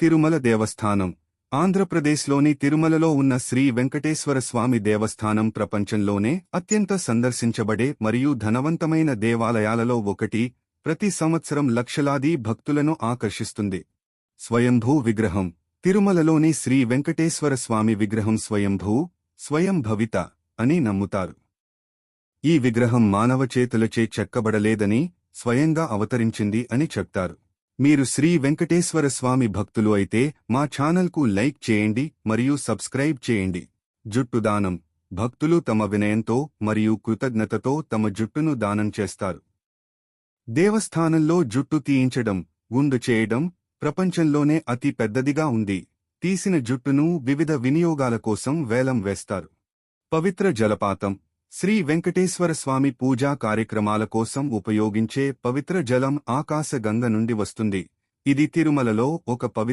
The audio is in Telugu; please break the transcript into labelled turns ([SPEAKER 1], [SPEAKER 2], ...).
[SPEAKER 1] తిరుమల దేవస్థానం ఆంధ్రప్రదేశ్లోని తిరుమలలో ఉన్న శ్రీ వెంకటేశ్వర స్వామి దేవస్థానం ప్రపంచంలోనే అత్యంత సందర్శించబడే మరియు ధనవంతమైన దేవాలయాలలో ఒకటి. ప్రతి సంవత్సరం లక్షలాది భక్తులను ఆకర్షిస్తుంది. స్వయంభూ విగ్రహం తిరుమలలోని శ్రీ వెంకటేశ్వర స్వామి విగ్రహం స్వయంభవిత అని నమ్ముతారు. ఈ విగ్రహం మానవ చేతులచే చెక్కబడలేదని, స్వయంగా అవతరించింది అని చెప్తారు. మీరు శ్రీ వెంకటేశ్వర స్వామి భక్తులు అయితే మా ఛానల్కు లైక్ చేయండి మరియు సబ్స్క్రైబ్ చేయండి. జుట్టు దానం భక్తులు తమ వినయంతో మరియు కృతజ్ఞతతో తమ జుట్టును దానం చేస్తారు. దేవస్థానంలో జుట్టు తీయించడం, గుండు చేయడం ప్రపంచంలోనే అతి పెద్దదిగా ఉంది. తీసిన జుట్టును వివిధ వినియోగాల కోసం వేలం వేస్తారు. పవిత్ర జలపాతం శ్రీ వెంకటేశ్వర స్వామి పూజా కార్యక్రమాల కోసం ఉపయోగించే పవిత్ర జలం ఆకాశగంగ నుండి వస్తుంది. ఇది తిరుమలలో ఒక పవిత్ర